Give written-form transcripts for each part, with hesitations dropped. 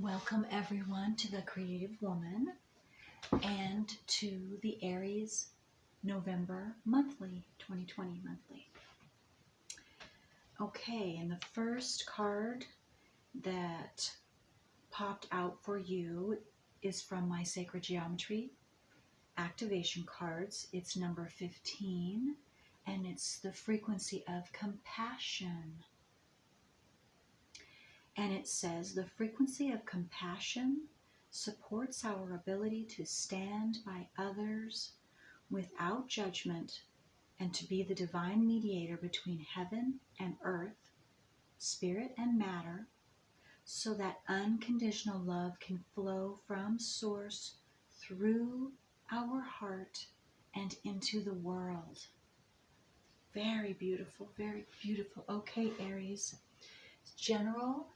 Welcome everyone to the Creative Woman and to the Aries November monthly, 2020 monthly. Okay, and the first card that popped out for you is from my Sacred Geometry activation cards. It's number 15 and it's the frequency of compassion. And it says the frequency of compassion supports our ability to stand by others without judgment and to be the divine mediator between heaven and earth, spirit and matter, so that unconditional love can flow from source through our heart and into the world. Very beautiful, very beautiful. Okay, Aries. General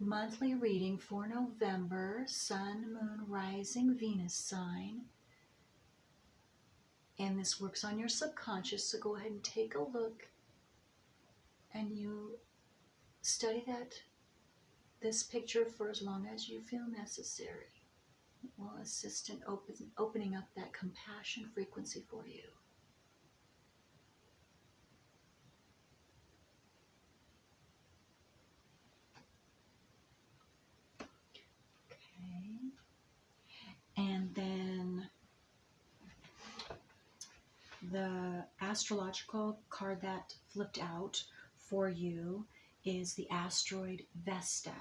monthly reading for November, Sun, Moon, Rising, Venus sign. And this works on your subconscious, so go ahead and take a look and you study this picture for as long as you feel necessary. It will assist in opening up that compassion frequency for you. Okay. And then the astrological card that flipped out for you is the asteroid Vesta.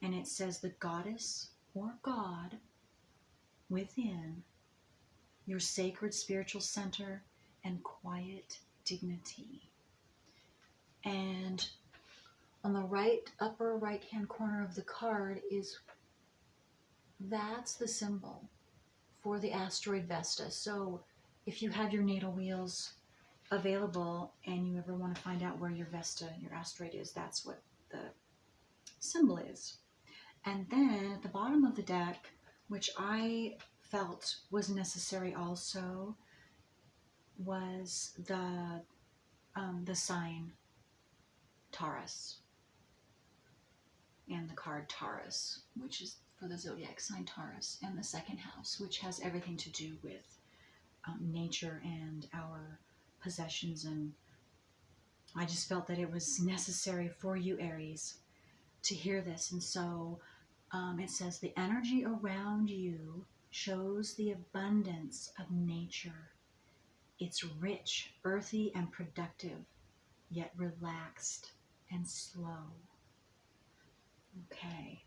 And it says the goddess or God within your sacred spiritual center and quiet dignity. And on the upper right hand corner of the card that's the symbol for the asteroid Vesta. So if you have your natal wheels available and you ever want to find out where your Vesta, your asteroid is, that's what the symbol is. And then at the bottom of the deck, which I felt was necessary also, was the sign Taurus and the card Taurus, which is for the zodiac sign Taurus, and the second house, which has everything to do with nature and our possessions. And I just felt that it was necessary for you, Aries, to hear this. And so it says the energy around you shows the abundance of nature. It's rich, earthy, and productive, yet relaxed and slow. Okay,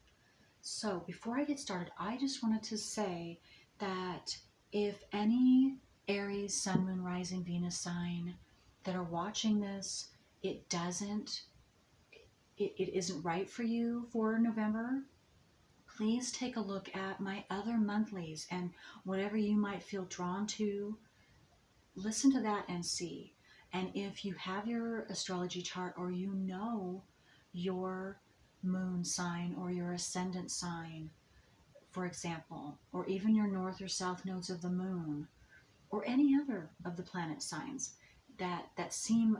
so before I get started, I just wanted to say that if any Aries, Sun, Moon, Rising, Venus sign that are watching this, it isn't right for you for November, please take a look at my other monthlies and whatever you might feel drawn to, listen to that and see. And if you have your astrology chart or you know your moon sign or your ascendant sign, for example, or even your north or south nodes of the moon, or any other of the planet signs that seem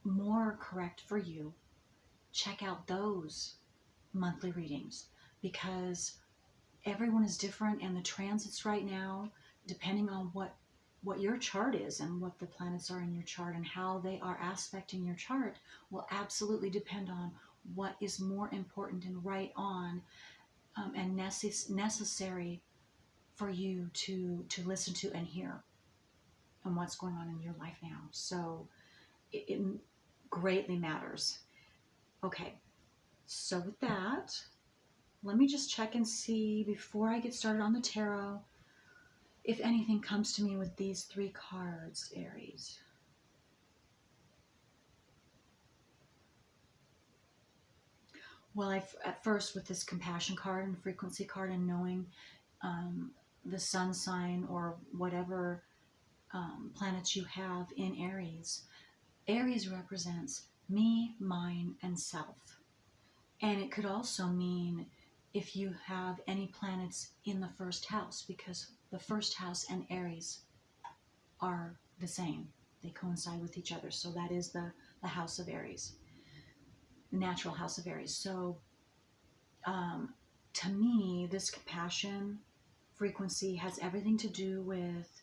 more correct for you, check out those monthly readings, because everyone is different, and the transits right now, depending on what your chart is and what the planets are in your chart and how they are aspecting your chart, will absolutely depend on what is more important and right on and necessary for you to listen to and hear, and what's going on in your life now. So it greatly matters. Okay, so with that, let me just check and see before I get started on the tarot if anything comes to me with these three cards, Aries. Well, at first with this compassion card and frequency card and knowing the sun sign or whatever planets you have in Aries, Aries represents me, mine, and self. And it could also mean if you have any planets in the first house, because the first house and Aries are the same. They coincide with each other. So that is the house of Aries, the natural house of Aries. So To me, this compassion frequency has everything to do with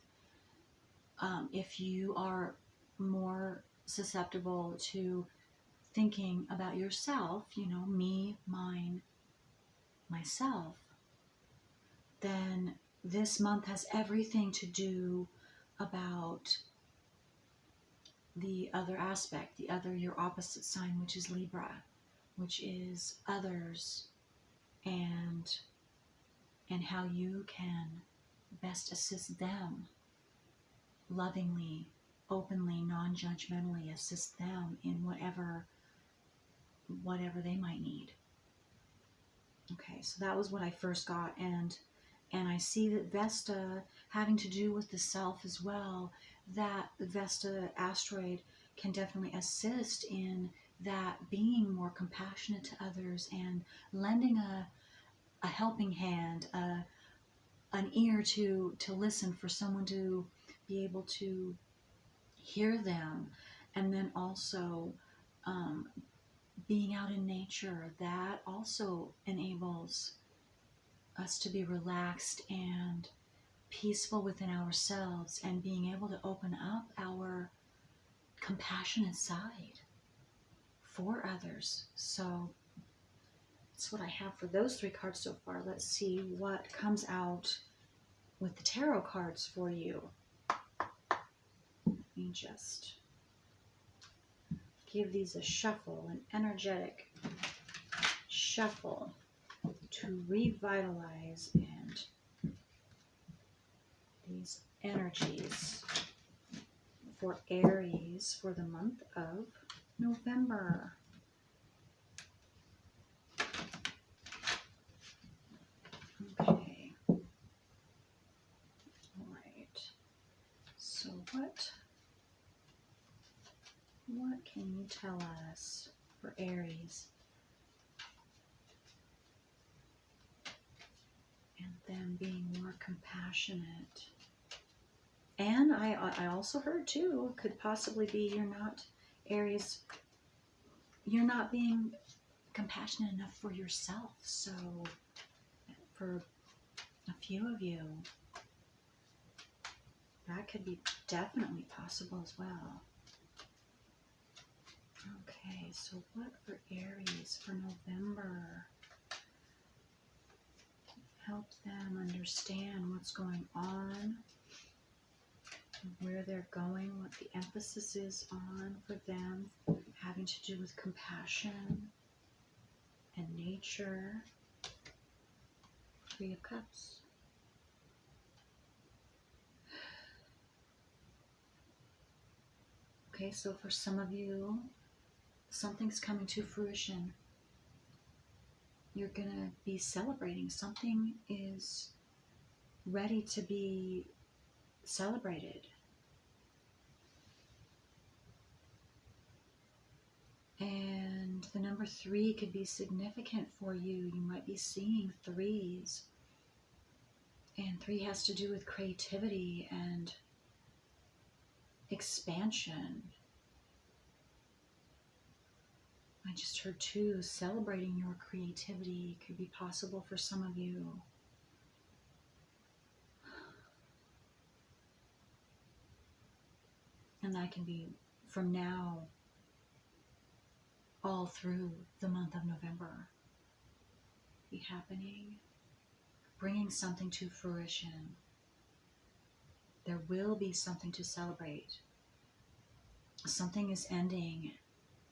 if you are more susceptible to thinking about yourself, me, mine, myself, then this month has everything to do about the other aspect, your opposite sign, which is Libra, which is others, and how you can best assist them lovingly, openly, non-judgmentally assist them in whatever they might need. Okay, so that was what I first got, and I see that Vesta having to do with the self as well, that the Vesta asteroid can definitely assist in that, being more compassionate to others and lending a helping hand, an ear to listen, for someone to be able to hear them. And then also being out in nature, that also enables us to be relaxed and peaceful within ourselves, and being able to open up our compassionate side for others. So that's what I have for those 3 cards so far. Let's see what comes out with the tarot cards for you. Let me just give these a shuffle, an energetic shuffle, to revitalize and these energies for Aries for the month of November. Okay. All right. So what can you tell us for Aries? And then being more compassionate. And I also heard too, could possibly be Aries, you're not being compassionate enough for yourself. So for a few of you, that could be definitely possible as well. Okay, so what for Aries for November? Help them understand what's going on, where they're going, what the emphasis is on for them, having to do with compassion and nature. 3 of Cups. Okay, so for some of you, something's coming to fruition. You're going to be celebrating. Something is ready to be celebrated. And the number 3 could be significant for you. You might be seeing 3s. And 3 has to do with creativity and expansion. I just heard 2, celebrating your creativity could be possible for some of you. And that can be from now all through the month of November. Be happening, bringing something to fruition. There will be something to celebrate. Something is ending,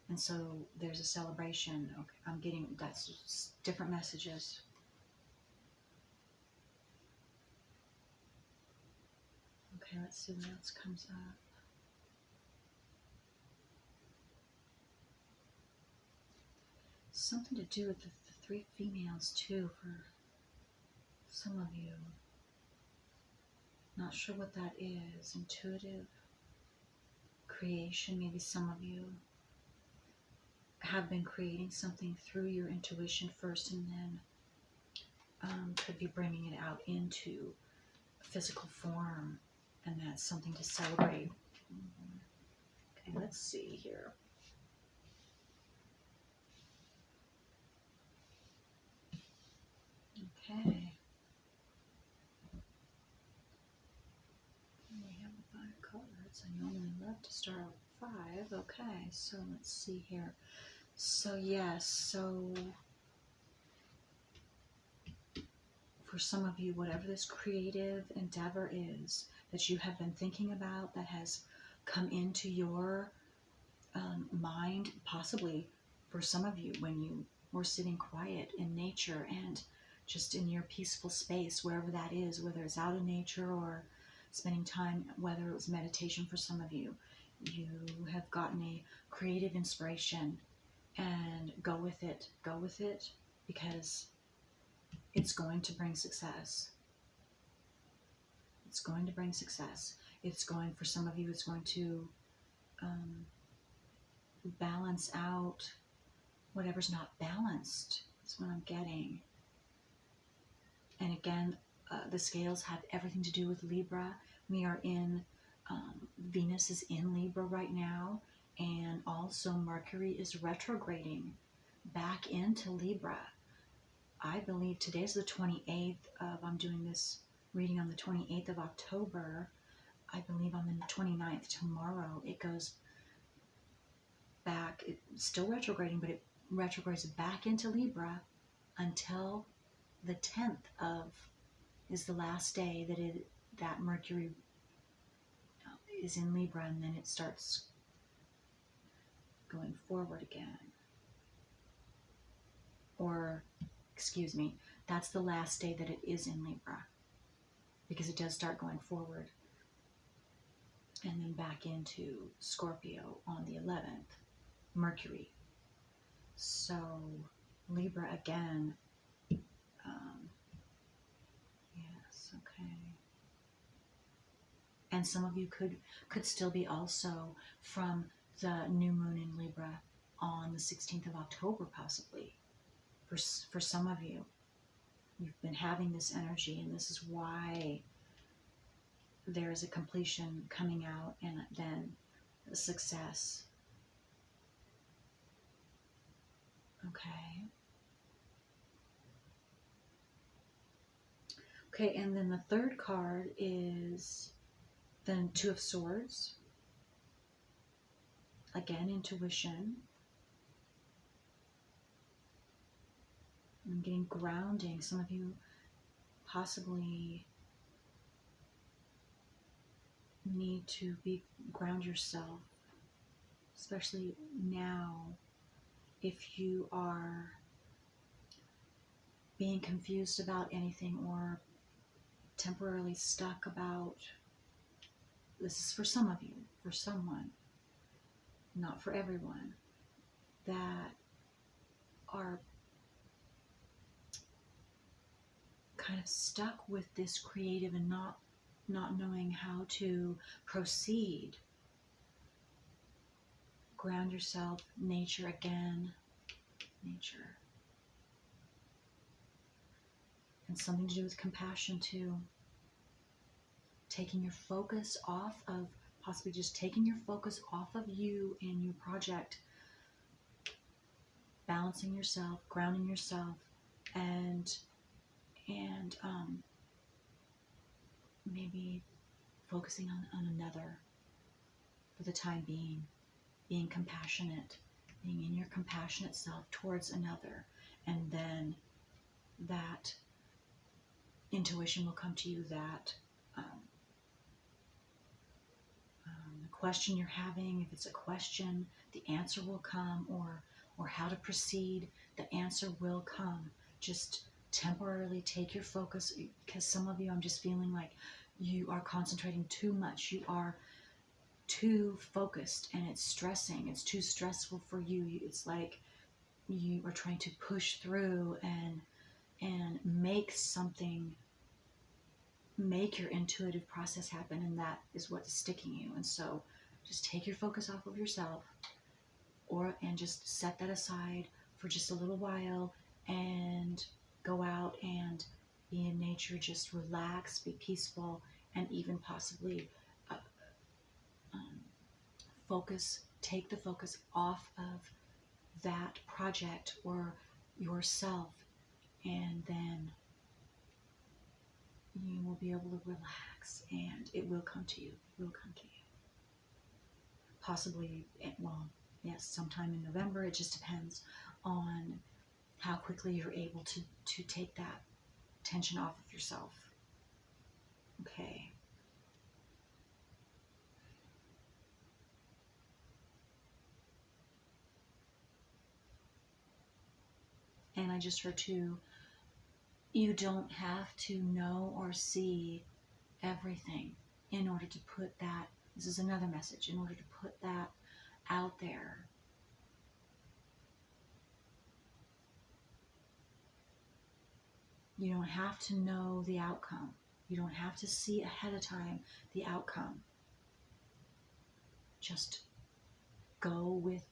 and so there's a celebration. Okay, I'm getting, that's different messages. Okay, let's see what else comes up. Something to do with the 3 females too for some of you. Not sure what that is. Intuitive creation. Maybe some of you have been creating something through your intuition first, and then could be bringing it out into physical form, and that's something to celebrate. Okay, let's see here. Okay. We have the 5 cards. I normally love to start with 5. Okay, so let's see here. So yes, so for some of you, whatever this creative endeavor is that you have been thinking about, that has come into your mind, possibly for some of you when you were sitting quiet in nature and just in your peaceful space, wherever that is, whether it's out in nature or spending time, whether it was meditation for some of you, you have gotten a creative inspiration, and go with it, because it's going to bring success. It's going to bring success. It's going, for some of you, it's going to balance out whatever's not balanced. That's what I'm getting. And again, the scales have everything to do with Libra. We are in, Venus is in Libra right now, and also Mercury is retrograding back into Libra. I believe today's the 28th of, I'm doing this reading on the 28th of October. I believe on the 29th, tomorrow, it goes back. It's still retrograding, but it retrogrades back into Libra until the 10th of, is the last day that Mercury is in Libra, and then it starts going forward again. Or, excuse me, that's the last day that it is in Libra, because it does start going forward and then back into Scorpio on the 11th, Mercury. So Libra again. Yes, okay. And some of you could still be also from the new moon in Libra on the 16th of October, possibly. For some of you, you've been having this energy, and this is why there is a completion coming out, and then a success. Okay. Okay, and then the third card is the 2 of Swords. Again, intuition. I'm getting grounding. Some of you possibly need to ground yourself, especially now, if you are being confused about anything or temporarily stuck about. This is for some of you, for someone, not for everyone, that are kind of stuck with this creative and not knowing how to proceed. Ground yourself, nature again, nature. And something to do with compassion too. Taking your focus off of, possibly just taking your focus off of you and your project, balancing yourself, grounding yourself, and maybe focusing on another for the time being compassionate, being in your compassionate self towards another, and then that intuition will come to you, that the question you're having, if it's a question, the answer will come, or how to proceed, the answer will come. Just temporarily take your focus, because some of you, I'm just feeling like you are concentrating too much. You are too focused, and it's stressing. It's too stressful for you. It's like you are trying to push through and make your intuitive process happen, and that is what's sticking you. And so just take your focus off of yourself, and just set that aside for just a little while, and go out and be in nature. Just relax, be peaceful, and even possibly take the focus off of that project or yourself, and then you will be able to relax, and it will come to you. It will come to you. Possibly, well, yes, sometime in November. It just depends on how quickly you're able to take that tension off of yourself. Okay. And I just heard too, you don't have to know or see everything in order to put that, this is another message, in order to put that out there. You don't have to know the outcome. You don't have to see ahead of time the outcome. Just go with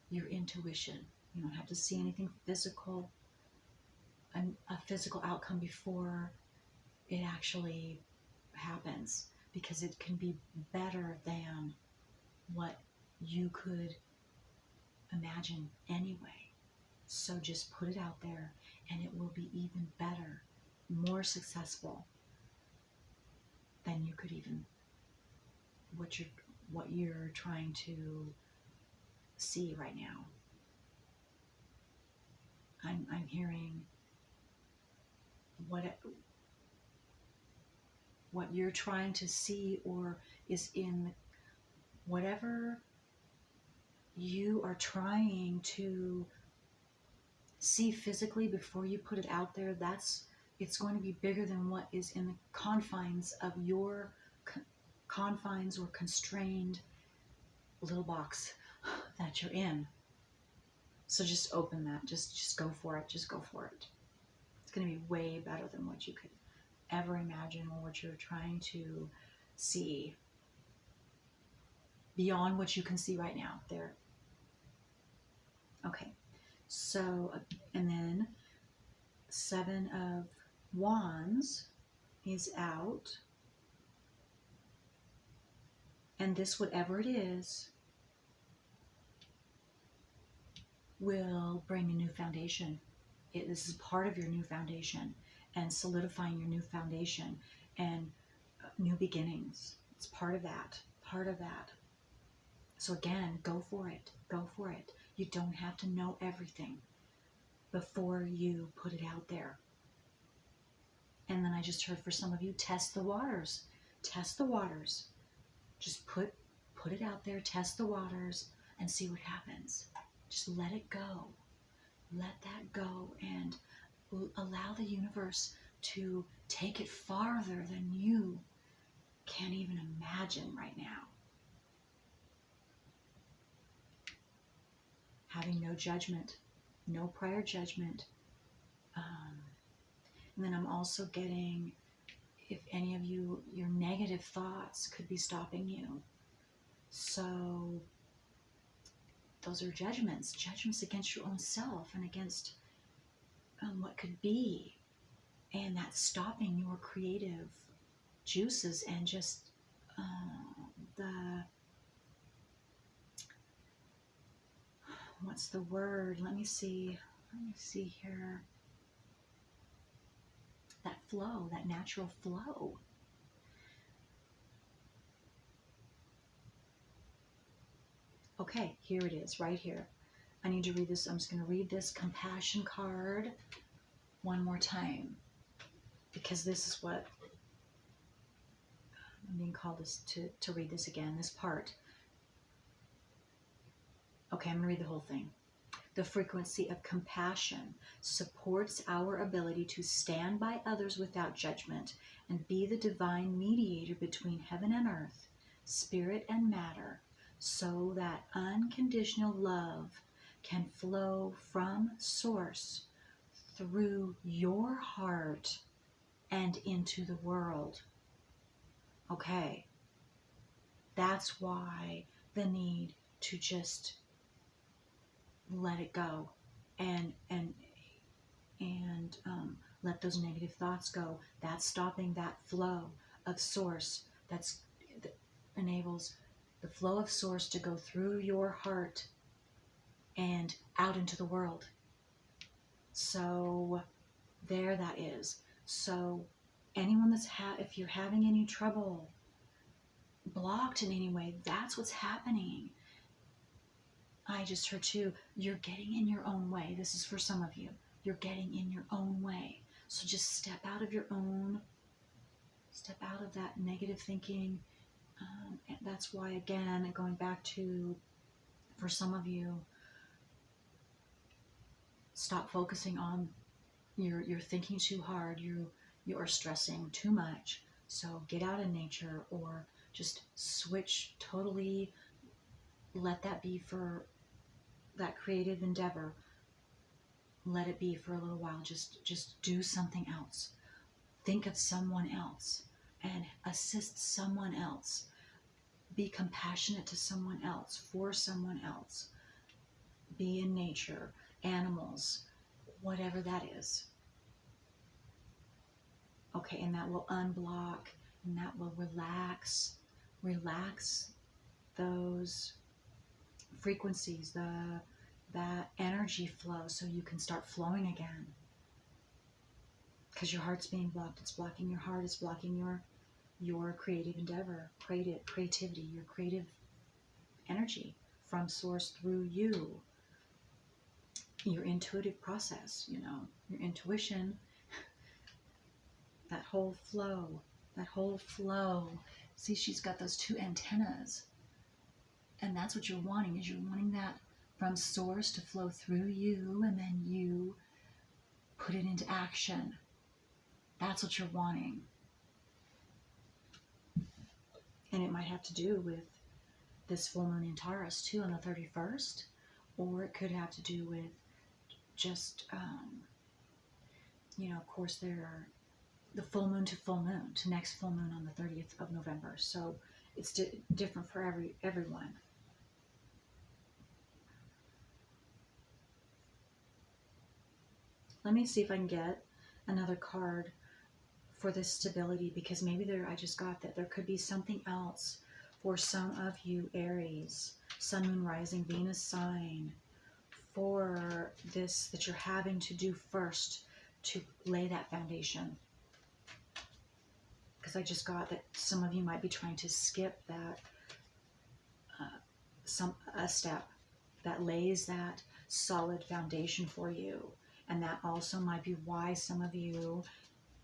your intuition. You don't have to see anything physical, a physical outcome before it actually happens, because it can be better than what you could imagine anyway. So just put it out there, and it will be even better, more successful than you could even what you're trying to see right now. I'm hearing what you're trying to see, or is in whatever you are trying to see physically before you put it out there. It's going to be bigger than what is in the confines of your confines or constrained little box that you're in. So just open that. Just go for it. Just go for it. It's going to be way better than what you could ever imagine, or what you're trying to see, beyond what you can see right now. There. Okay. So, and then 7 of Wands is out. And this, whatever it is, will bring a new foundation. This is part of your new foundation, and solidifying your new foundation and new beginnings. It's part of that. Part of that. So again, go for it. Go for it. You don't have to know everything before you put it out there. And then I just heard, for some of you, test the waters. Test the waters. Just put it out there, test the waters, and see what happens. Just let it go. Let that go, and allow the universe to take it farther than you can even imagine right now. Having no judgment, no prior judgment. And then I'm also getting, if any of you, your negative thoughts could be stopping you. So those are judgments against your own self and against what could be. And that's stopping your creative juices and just what's the word? Let me see here. That flow, that natural flow. Okay, here it is, right here. I need to read this. I'm just going to read this compassion card one more time, because this is what I'm being called to read this again, this part. Okay, I'm going to read the whole thing. The frequency of compassion supports our ability to stand by others without judgment and be the divine mediator between heaven and earth, spirit and matter, so that unconditional love can flow from source through your heart and into the world. Okay, that's why the need to just let it go and let those negative thoughts go. That's stopping that flow of source that enables the flow of source to go through your heart and out into the world. So there that is. So anyone if you're having any trouble, blocked in any way, that's what's happening. I just heard too, you're getting in your own way. This is for some of you. You're getting in your own way. So just step out of that negative thinking. And that's why, again, going back to, for some of you, stop focusing on you're thinking too hard, you are stressing too much. So get out in nature, or just switch totally, let that be for that creative endeavor. Let it be for a little while. Just do something else. Think of someone else and assist someone else. Be compassionate to someone else, for someone else. Be in nature, animals, whatever that is. Okay, and that will unblock, and that will relax those frequencies, that energy flow, so you can start flowing again. Because your heart's being blocked. It's blocking your heart. It's blocking your creative endeavor, creativity, your creative energy from source through you. Your intuitive process, your intuition, that whole flow. See, she's got those two antennas. And that's what you're wanting, is you're wanting that from source to flow through you, and then you put it into action. That's what you're wanting. And it might have to do with this full moon in Taurus too on the 31st, or it could have to do with just, of course, there are the full moon to next full moon on the 30th of November. So it's different for everyone. Let me see if I can get another card for this stability, because maybe I just got that there could be something else for some of you Aries, Sun, Moon, Rising, Venus sign, for this that you're having to do first to lay that foundation. Because I just got that some of you might be trying to skip that a step that lays that solid foundation for you. And that also might be why some of you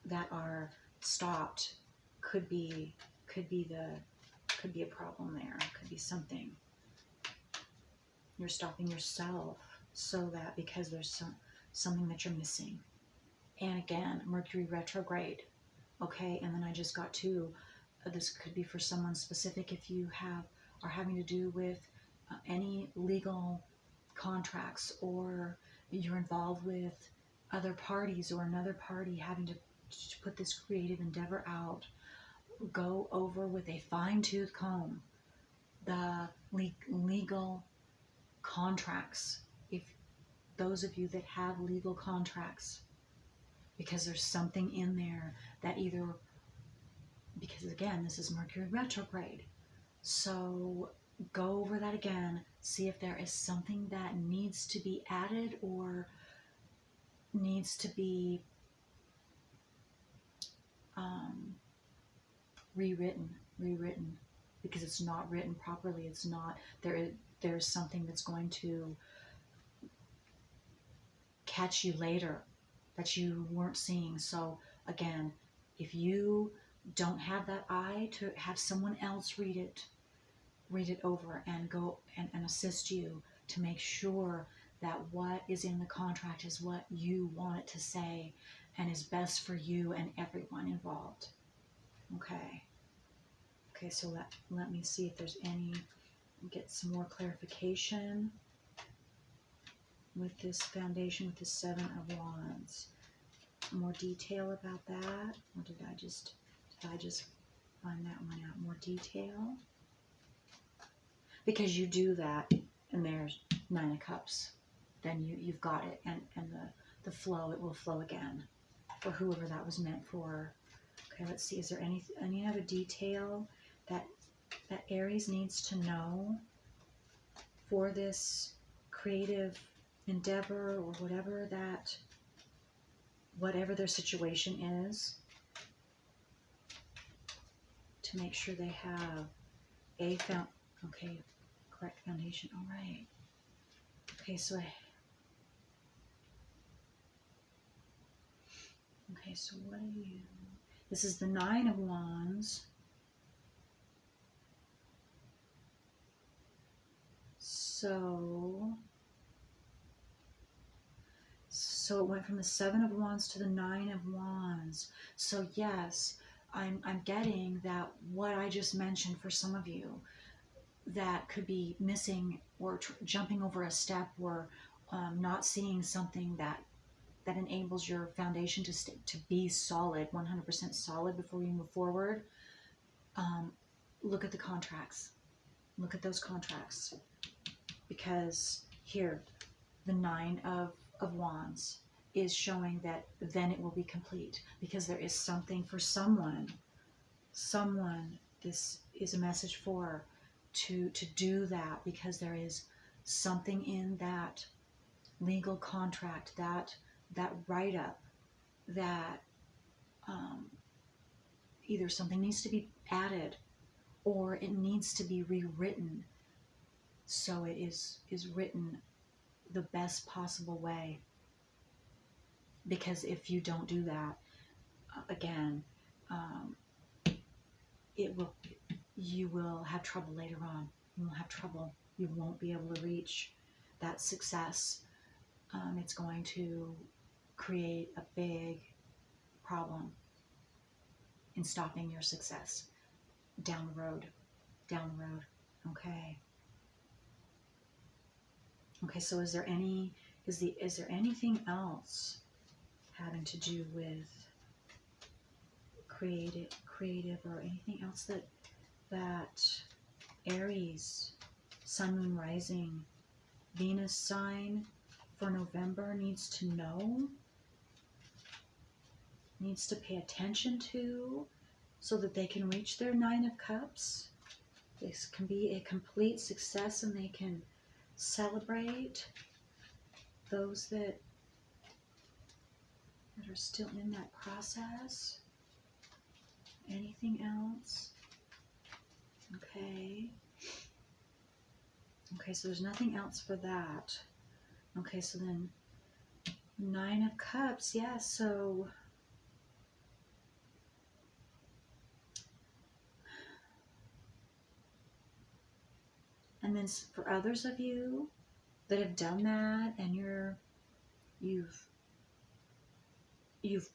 that are stopped could be a problem there. Could be something. You're stopping yourself so that because there's something that you're missing. And again, Mercury retrograde. Okay, and then I just got to, this could be for someone specific if you are having to do with any legal contracts, or you're involved with other parties, or another party having to put this creative endeavor out. Go over with a fine-tooth comb the legal contracts, if those of you that have legal contracts, because there's something in there that because again, this is Mercury retrograde. So go over that again, see if there is something that needs to be added or needs to be rewritten, because it's not written properly. It's not, there's something that's going to catch you later that you weren't seeing. So again, if you don't have that eye, to have someone else read it over and go and assist you to make sure that what is in the contract is what you want it to say and is best for you and everyone involved. Okay, so let me see if there's get some more clarification with this foundation, with the Seven of Wands. More detail about that, or did I just find that one out? More detail, because you do that, and there's Nine of Cups. Then you've got it, and the flow, it will flow again for whoever that was meant for. Okay, let's see. Is there any other detail that Aries needs to know for this creative endeavor, or whatever their situation is? to make sure they have a correct foundation. All right. Okay, so what are you? This is the Nine of Wands. So it went from the Seven of Wands to the Nine of Wands. So yes, I'm getting that what I just mentioned for some of you that could be missing or jumping over a step or not seeing something that enables your foundation to be solid, 100% solid before you move forward. Look at the contracts. Look at those contracts. Because here, the Nine of Wands is showing that then it will be complete. Because there is something for someone, this is a message for, to do that, because there is something in that legal contract, that write-up, that either something needs to be added or it needs to be rewritten so it is written the best possible way. Because if you don't do that, again, you will have trouble later on. You will have trouble. You won't be able to reach that success. It's going to create a big problem in stopping your success down the road. Okay. So is there anything else having to do with creative or anything else that Aries, Sun, Moon, Rising, Venus sign for November needs to know, needs to pay attention to, so that they can reach their Nine of Cups? This can be a complete success and they can celebrate those that are still in that process. Anything else? Okay, so there's nothing else for that. Okay, so then Nine of Cups, yeah, so and then for others of you that have done that and you've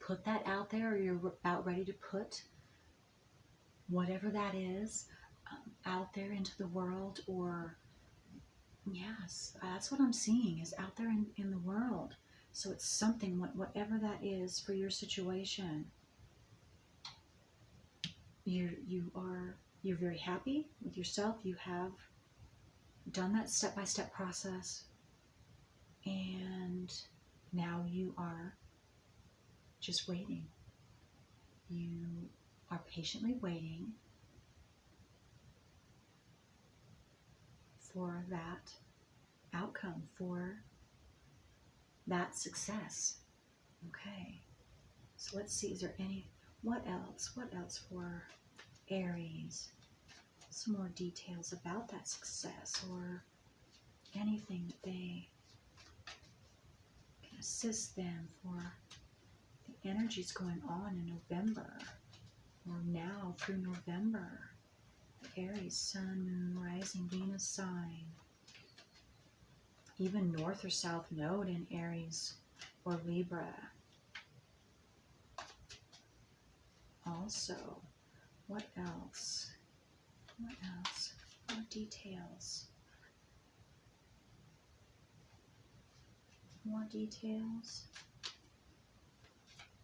put that out there, or you're about ready to put whatever that is out there into the world, or yes, that's what I'm seeing, is out there in the world. So it's something, whatever that is for your situation. You're very happy with yourself. You have done that step-by-step process, and now you are just waiting. You are patiently waiting for that outcome, for that success. Okay, so let's see, is there what else for Aries? Some more details about that success, or anything that they can assist them for the energies going on in November, or now through November. Aries, Sun, Moon, Rising, Venus sign. Even North or South Node in Aries or Libra. Also, what else? More details.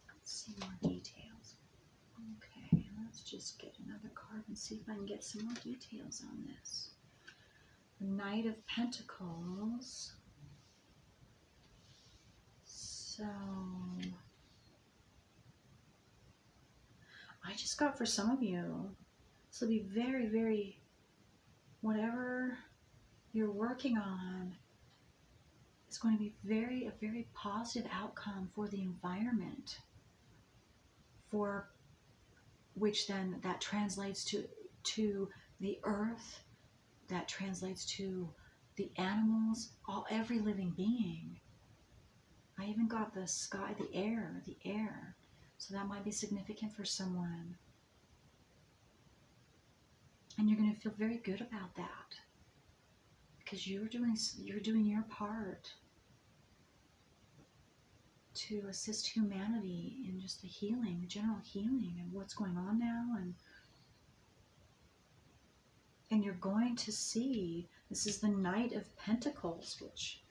Let's see more details. Okay, let's just get another card and see if I can get some more details on this. The Knight of Pentacles. So I just got, for some of you, this will be very, very, whatever you're working on, it's going to be a very positive outcome for the environment, for which then that translates to the earth, that translates to the animals, every living being. I even got the sky, the air. So that might be significant for someone. And you're going to feel very good about that, because you're doing your part to assist humanity in just the healing, the general healing of what's going on now. And you're going to see, this is the Knight of Pentacles, which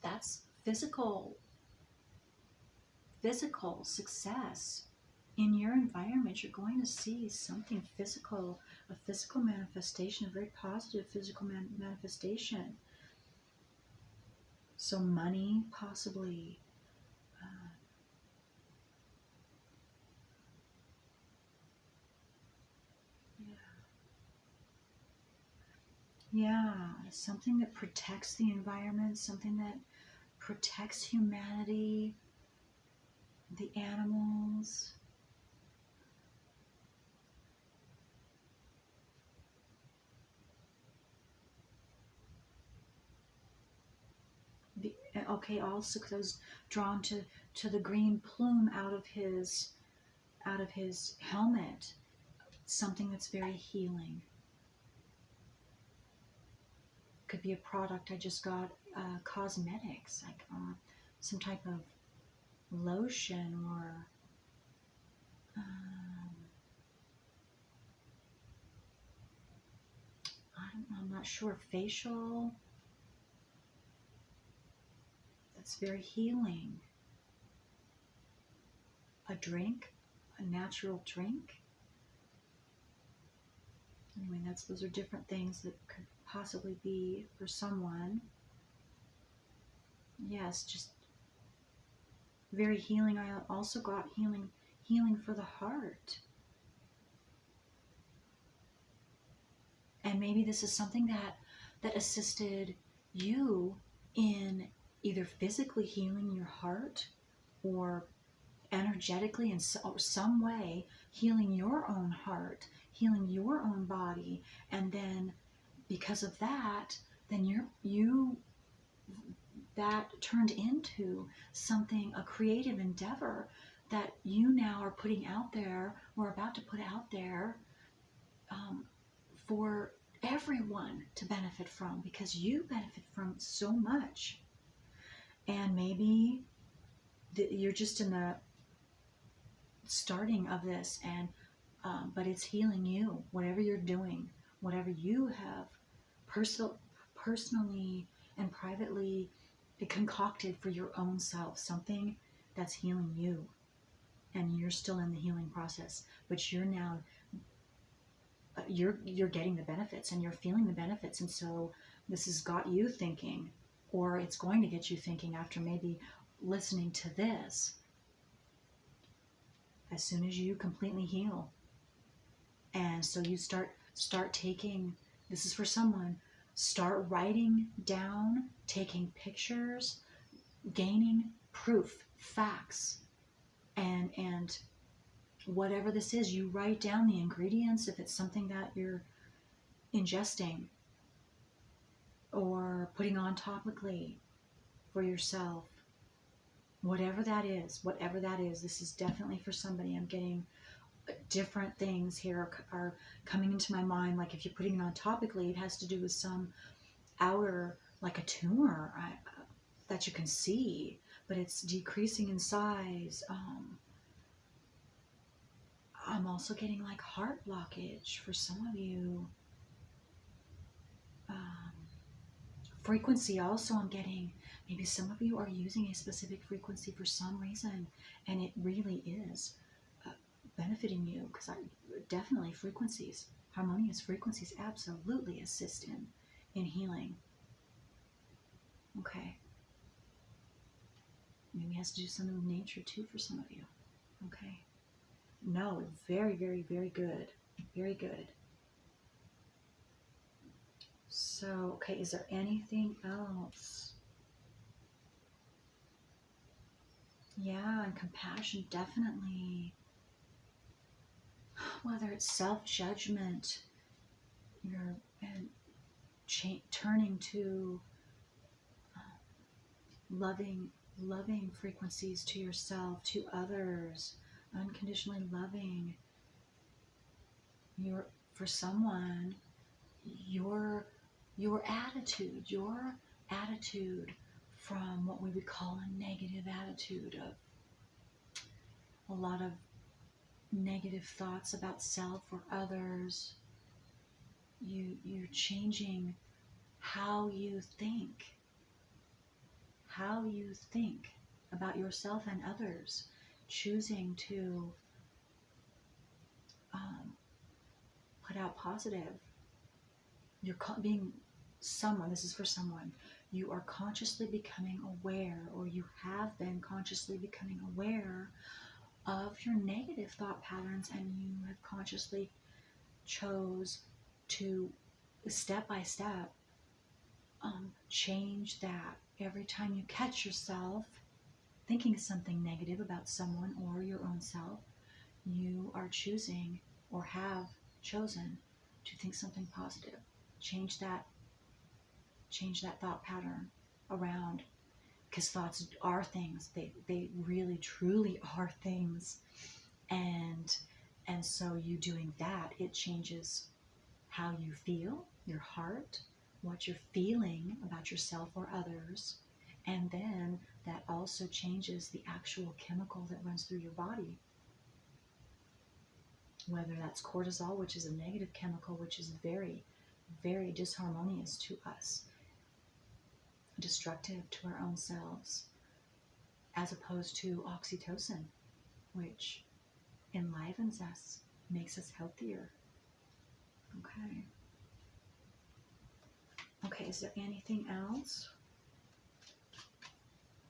that's physical success. In your environment, you're going to see something physical, a physical manifestation, a very positive physical manifestation. So money, possibly. Yeah, something that protects the environment, something that protects humanity, the animals. Okay, also those drawn to the green plume out of his helmet, something that's very healing. Could be a product I just got, cosmetics, like some type of lotion, or I'm not sure, facial. That's very healing. A drink, a natural drink. Anyway, those are different things that could possibly be for someone. Yes, just very healing. I also got healing for the heart. And maybe this is something that assisted you in either physically healing your heart, or energetically in some way healing your own heart, healing your own body. And then because of that, then that turned into something, a creative endeavor that you now are putting out there, or about to put out there, for everyone to benefit from, because you benefit from so much. And maybe you're just in the starting of this, and but it's healing you, whatever you're doing, whatever you have personally and privately concocted for your own self, something that's healing you. And you're still in the healing process, but you're now you're getting the benefits, and you're feeling the benefits. And so this has got you thinking, or it's going to get you thinking after maybe listening to this. As soon as you completely heal, and so you start taking, this is for someone, start writing down, taking pictures, gaining proof, facts, and whatever this is, you write down the ingredients, if it's something that you're ingesting or putting on topically for yourself, whatever that is, this is definitely for somebody. I'm getting different things here are coming into my mind. Like if you're putting it on topically, it has to do with some outer, like a tumor that you can see, but it's decreasing in size. I'm also getting like heart blockage for some of you. Frequency also, I'm getting, maybe some of you are using a specific frequency for some reason, and it really is benefiting you, because definitely frequencies, harmonious frequencies, absolutely assist in healing. Okay. Maybe it has to do something with nature too for some of you. Okay. No, very, very, very good. Very good. So, okay, is there anything else? Yeah, and compassion, definitely. whether it's self-judgment, you're and turning to loving frequencies to yourself, to others, unconditionally loving. For someone, your attitude from what we would call a negative attitude of a lot of negative thoughts about self or others. You're changing how you think about yourself and others, choosing to put out positive. You're being someone, this is for someone, you are consciously becoming aware, or you have been consciously becoming aware of your negative thought patterns, and you have consciously chose to step by step change that. Every time you catch yourself thinking something negative about someone or your own self, you are choosing or have chosen to think something positive. Change that thought pattern around, because thoughts are things. They really truly are things. And so you doing that, it changes how you feel, your heart, what you're feeling about yourself or others. And then that also changes the actual chemical that runs through your body. Whether that's cortisol, which is a negative chemical, which is very, very disharmonious to us, destructive to our own selves, as opposed to oxytocin, which enlivens us, makes us healthier. Okay, is there anything else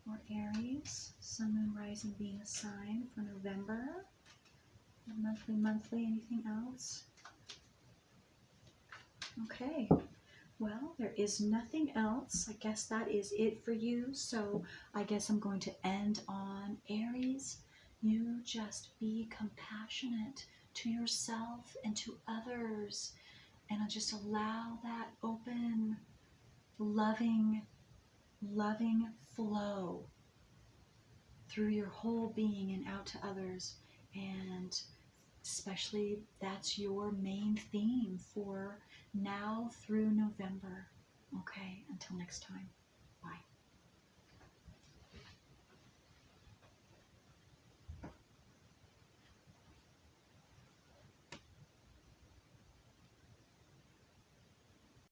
for Aries, Sun, Moon, Rising, Venus sign for November? Monthly, anything else? Okay, well, there is nothing else. I guess that is it for you. So I guess I'm going to end on Aries. You just be compassionate to yourself and to others, and just allow that open, loving flow through your whole being and out to others. And especially that's your main theme for now through November. Okay, until next time.